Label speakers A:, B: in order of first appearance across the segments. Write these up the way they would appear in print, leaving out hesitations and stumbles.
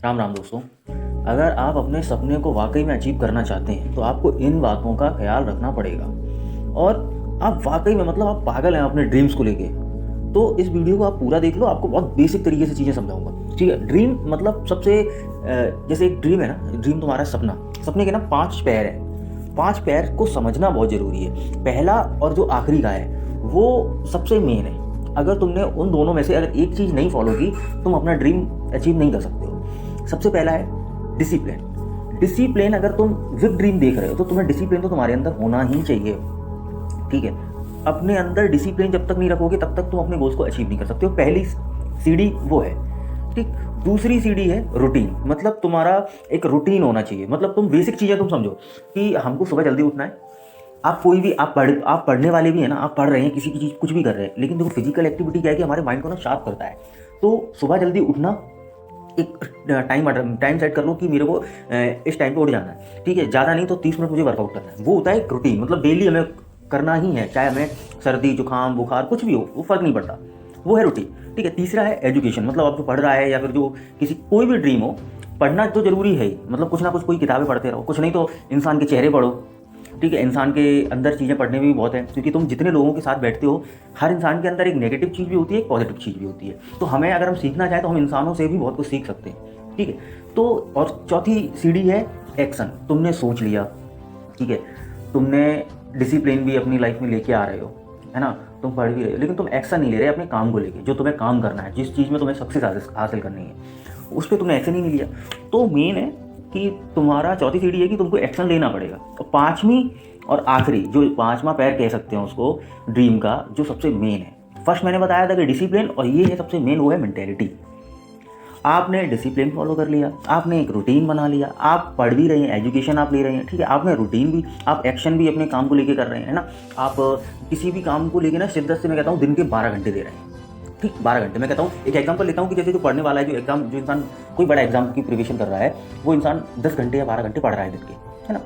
A: राम राम दोस्तों। अगर आप अपने सपने को वाकई में अचीव करना चाहते हैं तो आपको इन बातों का ख्याल रखना पड़ेगा। और आप वाकई में मतलब आप पागल हैं अपने ड्रीम्स को लेके, तो इस वीडियो को आप पूरा देख लो। आपको बहुत बेसिक तरीके से चीज़ें समझाऊंगा, ठीक है। ड्रीम मतलब जैसे एक ड्रीम है ना, ड्रीम तुम्हारा सपना, सपने के ना 5 पैर हैं। 5 पैर को समझना बहुत ज़रूरी है। पहला और जो आखिरी का है वो सबसे मेन है। अगर तुमने उन दोनों में से अगर एक चीज़ नहीं फॉलो की, तुम अपना ड्रीम अचीव नहीं कर सकते हो। सबसे पहला है डिसिप्लिन। डिसिप्लिन, अगर तुम विद ड्रीम देख रहे हो तो तुम्हें डिसिप्लिन तो तुम्हारे अंदर होना ही चाहिए, ठीक है। अपने अंदर डिसिप्लिन जब तक नहीं रखोगे तब तक तुम अपने गोल्स को अचीव नहीं कर सकते हो। पहली सीढ़ी वो है, ठीक। दूसरी सीढ़ी है रूटीन। मतलब तुम्हारा एक रूटीन होना चाहिए। मतलब तुम बेसिक चीज़ें तुम समझो कि हमको सुबह जल्दी उठना है। आप कोई भी आप पढ़ने वाले भी है ना, आप पढ़ रहे हैं, किसी की चीज़ कुछ भी कर रहे हैं, लेकिन देखो फिजिकल एक्टिविटी क्या है कि हमारे माइंड को ना शार्प करता है। तो सुबह जल्दी उठना, एक टाइम सेट कर लो कि मेरे को इस टाइम पे उठ जाना है, ठीक है। ज़्यादा नहीं तो 30 मिनट मुझे वर्कआउट करना है। वो होता है एक रूटीन, मतलब डेली हमें करना ही है, चाहे हमें सर्दी जुकाम बुखार कुछ भी हो, वो फर्क नहीं पड़ता, वो है रूटीन, ठीक है। तीसरा है एजुकेशन। मतलब आप जो पढ़ रहा है या फिर जो किसी कोई भी ड्रीम हो, पढ़ना तो जरूरी है ही। मतलब कुछ ना कुछ कोई किताबें पढ़ते रहो, कुछ नहीं तो इंसान के चेहरे पढ़ो, ठीक है। इंसान के अंदर चीज़ें पढ़ने में भी बहुत है, क्योंकि तुम जितने लोगों के साथ बैठते हो, हर इंसान के अंदर एक नेगेटिव चीज़ भी होती है, एक पॉजिटिव चीज़ भी होती है। तो हमें अगर हम सीखना चाहें तो हम इंसानों से भी बहुत कुछ सीख सकते हैं, ठीक है। तो और चौथी सीढ़ी है एक्शन। तुमने सोच लिया, ठीक है, तुमने डिसिप्लिन भी अपनी लाइफ में लेके आ रहे हो, है ना, तुम पढ़ भी रहे हो, लेकिन तुम एक्शन नहीं ले रहे अपने काम को लेके। जो तुम्हें काम करना है, जिस चीज़ में तुम्हें सक्सेस हासिल करनी है, उस पर तुमने एक्शन ही नहीं लिया। तो मेन है कि तुम्हारा चौथी सीढ़ी है कि तुमको एक्शन लेना पड़ेगा। और पांचवी और आखिरी, जो पांचवा पैर कह सकते हैं उसको ड्रीम का, जो सबसे मेन है, फर्स्ट मैंने बताया था कि डिसिप्लिन, और ये है सबसे मेन, वो है मेंटेलिटी। आपने डिसिप्लिन फॉलो कर लिया, आपने एक रूटीन बना लिया, आप पढ़ भी रहे हैं, एजुकेशन आप ले रहे हैं, ठीक है, आपने रूटीन भी, आप एक्शन भी अपने काम को लेके कर रहे हैं, है ना। आप किसी भी काम को लेके ना शिद्दत से, मैं कहता हूँ, दिन के 12 घंटे दे रहे हैं, ठीक। 12 घंटे मैं कहता हूँ, एक एग्जाम्पल लेता हूँ कि जैसे जो पढ़ने वाला है, जो इंसान कोई बड़ा एग्जाम की प्रिपरेशन कर रहा है, वो इंसान 10 घंटे या 12 घंटे पढ़ रहा है दिन के, है ना,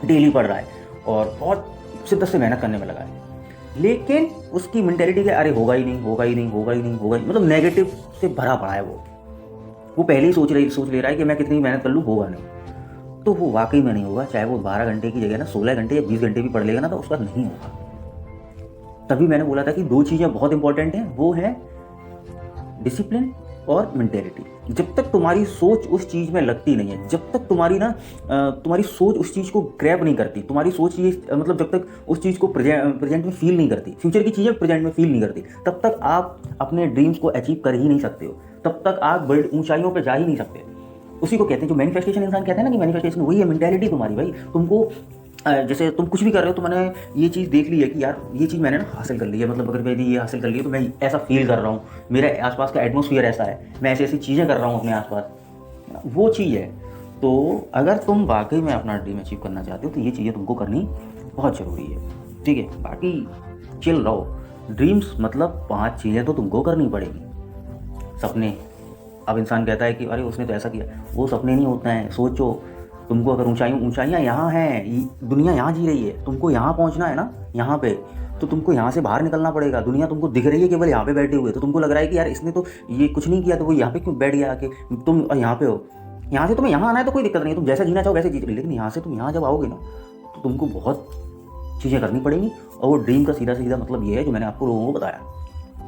A: डेली पढ़ रहा है और बहुत शिद्दत से मेहनत करने में लगा है। लेकिन उसकी मेंटेलिटी क्या, अरे होगा ही नहीं, होगा ही नहीं, होगा ही नहीं, होगा ही, मतलब नेगेटिव से भरा पड़ा है। वो पहले ही सोच ले रहा है कि मैं कितनी मेहनत कर लूँ, होगा नहीं। तो वो वाकई में नहीं होगा। चाहे वो 12 घंटे की जगह ना 16 घंटे या 20 घंटे भी पढ़ लेगा ना, तो उसका नहीं होगा। तभी मैंने बोला था कि 2 चीज़ें बहुत इंपॉर्टेंट हैं, वो है डिसिप्लिन और मेंटेलिटी। जब तक तुम्हारी सोच उस चीज़ में लगती नहीं है, जब तक तुम्हारी सोच उस चीज़ को ग्रैब नहीं करती, तुम्हारी सोच ये मतलब जब तक उस चीज़ को प्रेजेंट में फील नहीं करती, फ्यूचर की चीज़ें प्रेजेंट में फील नहीं करती, तब तक आप अपने ड्रीम्स को अचीव कर ही नहीं सकते हो। तब तक आप बड़ी ऊंचाइयों पर जा ही नहीं सकते। उसी को कहते हैं, जो मैनिफेस्टेशन इंसान कहते हैं ना कि मैनिफेस्टेशन, वही है मेंटेलिटी तुम्हारी भाई। तुमको जैसे तुम कुछ भी कर रहे हो तो मैंने ये चीज़ देख ली है कि यार ये चीज़ मैंने ना हासिल कर ली है, मतलब अगर मैंने ये हासिल कर ली है तो मैं ऐसा फील कर रहा हूँ, मेरे आसपास का एटमॉस्फेयर ऐसा है, मैं ऐसी ऐसी चीज़ें कर रहा हूँ अपने आसपास, वो चीज़ है। तो अगर तुम वाकई में अपना ड्रीम अचीव करना चाहते हो तो ये चीज़ें तुमको करनी बहुत ज़रूरी है, ठीक है। बाकी चिल रहो। ड्रीम्स मतलब 5 चीज़ें तो तुमको करनी पड़ेगी। सपने, अब इंसान कहता है कि अरे उसने तो ऐसा किया, वो सपने नहीं होते हैं। सोचो, तुमको अगर ऊंचाइयाँ यहाँ हैं, दुनिया यहाँ जी रही है, तुमको यहाँ पहुँचना है ना, यहाँ पे, तो तुमको यहाँ से बाहर निकलना पड़ेगा। दुनिया तुमको दिख रही है केवल यहाँ पे बैठे हुए, तो तुमको लग रहा है कि यार इसने तो ये कुछ नहीं किया, तो वो यहाँ पे क्यों बैठ गया आके, तुम यहाँ पे हो। यहाँ से तुम्हें यहाँ आना है तो कोई दिक्कत नहीं है, तुम जैसा जीना चाहो वैसे जी, लेकिन यहाँ से तुम यहाँ जब आओगे ना, तो तुमको बहुत चीज़ें करनी पड़ेंगी। और वो ड्रीम का सीधा सीधा मतलब ये है जो मैंने आपको लोगों को बताया,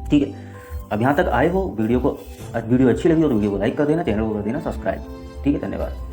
A: ठीक है। अब यहाँ तक आए हो, वीडियो अच्छी लगी हो तो वीडियो को लाइक कर देना, चैनल को कर देना सब्सक्राइब, ठीक है। धन्यवाद।